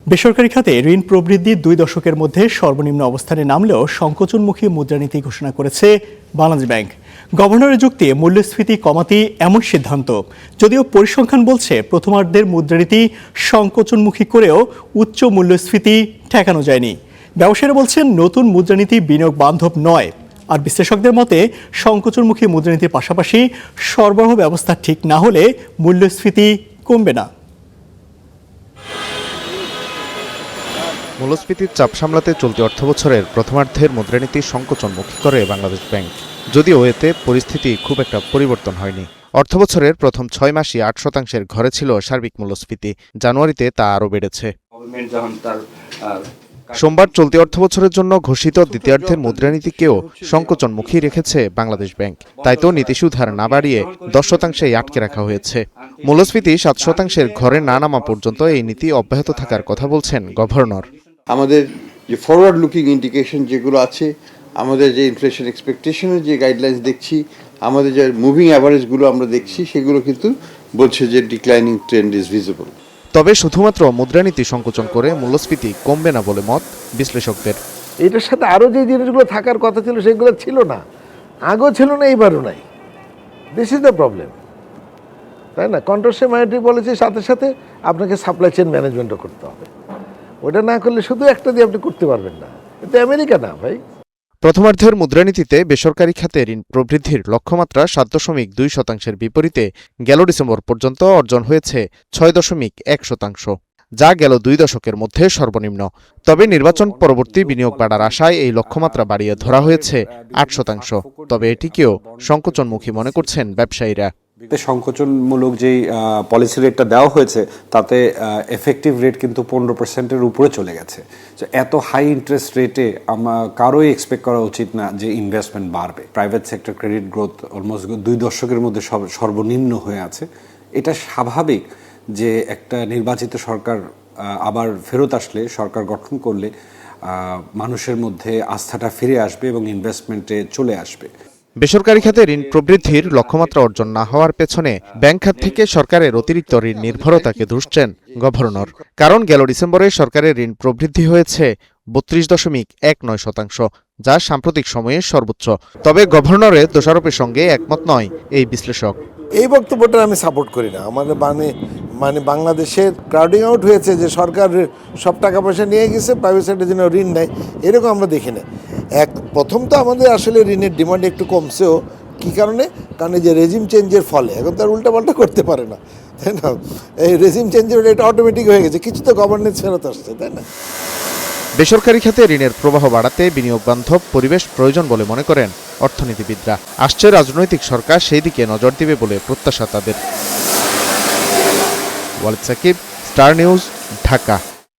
বেসরকারি খাতে ঋণ প্রবৃদ্ধি 2 দশকের মধ্যে সর্বনিম্ন অবস্থানে নামলেও সংকোচনমুখী মুদ্রানীতি ঘোষণা করেছে বাংলাদেশ ব্যাংক। গভর্নরের যুক্তি, মূল্যস্ফীতি কমাতেই এমন সিদ্ধান্ত। যদিও পরিসংখ্যান বলছে প্রথমার্ধের মুদ্রানীতি সংকোচনমুখী করেও উচ্চ মূল্যস্ফীতি ঠেকানো যায়নি। ব্যবসায়ীরা বলছেন নতুন মুদ্রানীতি বিনিয়োগ বান্ধব নয়। আর বিশ্লেষকদের মতে সংকোচনমুখী মুদ্রানীতির পাশাপাশি সরবরাহ ব্যবস্থা ঠিক না হলে মূল্যস্ফীতি কমবে না। মূল্যস্ফীতির চাপ সামলাতে চলতি অর্থবছরের প্রথমার্ধের মুদ্রানীতি সংকোচনমুখী করে বাংলাদেশ ব্যাংক। যদিও এতে পরিস্থিতি খুব একটা পরিবর্তন হয়নি। অর্থবছরের প্রথম 6 মাসই 8% ঘরে ছিল সার্বিক মূল্যস্ফীতি। জানুয়ারিতে তা আরও বেড়েছে। সোমবার চলতি অর্থবছরের জন্য ঘোষিত দ্বিতীয়ার্ধের মুদ্রানীতিকেও সংকোচনমুখী রেখেছে বাংলাদেশ ব্যাংক। তাই তো নীতিসুধার না বাড়িয়ে 10%-এই আটকে রাখা হয়েছে। মূল্যস্ফীতি 7%-এর ঘরে না নামা পর্যন্ত এই নীতি অব্যাহত থাকার কথা বলছেন গভর্নর। আমাদের যে ফরওয়ার্ড লুকিং ইন্ডিকেশন যেগুলো আছে, আমাদের যে ইনফ্লেশন এক্সপেকটেশনের যে গাইডলাইন্স দেখছি, আমাদের যে মুভিং অ্যাভারেজগুলো আমরা দেখছি, সেগুলো কিন্তু বলছে যে ডিক্লাইনিং ট্রেন্ড ইজ ভিজিবল। তবে শুধুমাত্র মুদ্রানীতি সংকোচন করে মূল্যস্ফীতি কমবে না বলে মত বিশ্লেষকদের। এটার সাথে আরও যে জিনিসগুলো থাকার কথা ছিল সেগুলো ছিল না, আগেও ছিল না, এইবারও নাই। দিস ইজ দ্য প্রবলেম, তাই না? কন্ট্রাস্টে মনিটারি পলিসির সাথে সাথে আপনাকে সাপ্লাই চেইন ম্যানেজমেন্টও করতে হবে। ওটা না করলে শুধু একটা দিয়ে আপনি করতে পারবেন না। এটা আমেরিকা না ভাই। প্রথমার্ধের মুদ্রানীতিতে বেসরকারি খাতে ঋণ প্রবৃদ্ধির লক্ষ্যমাত্রা 7.2%-এর বিপরীতে গেল ডিসেম্বর পর্যন্ত অর্জন হয়েছে 6.1%, যা গেল 2 দশকের মধ্যে সর্বনিম্ন। তবে নির্বাচন পরবর্তী বিনিয়োগ বাড়ার আশায় এই লক্ষ্যমাত্রা বাড়িয়ে ধরা হয়েছে 8%। তবে এটিকেও সংকোচনমুখী মনে করছেন ব্যবসায়ীরা। সংকোচনমূলক যেই পলিসি রেটটা দেওয়া হয়েছে তাতে এফেক্টিভ রেট কিন্তু 15%-এর উপরে চলে গেছে। তো এত হাই ইন্টারেস্ট রেটে কারোই এক্সপেক্ট করা উচিত না যে ইনভেস্টমেন্ট বাড়বে। Private sector credit growth almost 2 দশকের মধ্যে সর্বনিম্ন হয়ে আছে। এটা স্বাভাবিক যে একটা নির্বাচিত সরকার আবার ফেরত আসলে, সরকার গঠন করলে মানুষের মধ্যে আস্থাটা ফিরে আসবে এবং ইনভেস্টমেন্টে চলে আসবে। বেসরকারি খাতে ঋণ প্রবৃদ্ধির লক্ষ্যমাত্রা অর্জন না হওয়ার পেছনে ব্যাংক খাত থেকে সরকারের অতিরিক্ত ঋণ নির্ভরতাকে দুষছেন গভর্নর। কারণ গেল ডিসেম্বরে সরকারের ঋণ প্রবৃদ্ধি হয়েছে 32.19%, যা সাম্প্রতিক সময়ে সর্বোচ্চ। তবে গভর্নরের দোষারোপের সঙ্গে একমত নয় এই বিশ্লেষক। এই বক্তব্যটা আমি সাপোর্ট করি না। আমাদের মানে বাংলাদেশের ক্রাউডিং আউট হয়েছে যে সরকার সব টাকা পয়সা নিয়ে গেছে, প্রাইভেট সেক্টরের জন্য ঋণ নেয়, এরকম আমরা দেখি না। প্রথম তো আমাদের আসলে ঋণের ডিমান্ড একটু কমছেও। কী কারণে? কারণ এই যে রেজিম চেঞ্জের ফলে এখন তার উল্টাপাল্টা করতে পারে না, তাই না? এই রেজিম চেঞ্জের এটা অটোমেটিক হয়ে গেছে, কিছু তো গভর্নেন্স ফেরত আসছে, তাই না? বেসরকারি খাতে ঋণের প্রবাহ বাড়াতে বিনিয়োগ বান্ধব পরিবেশ প্রয়োজন বলে মনে করেন অর্থনীতিবিদরা। আসছে রাজনৈতিক সরকার সেই দিকে নজর দিবে বলে প্রত্যাশা তাদের। Walid Sakib, Star News, Dhaka.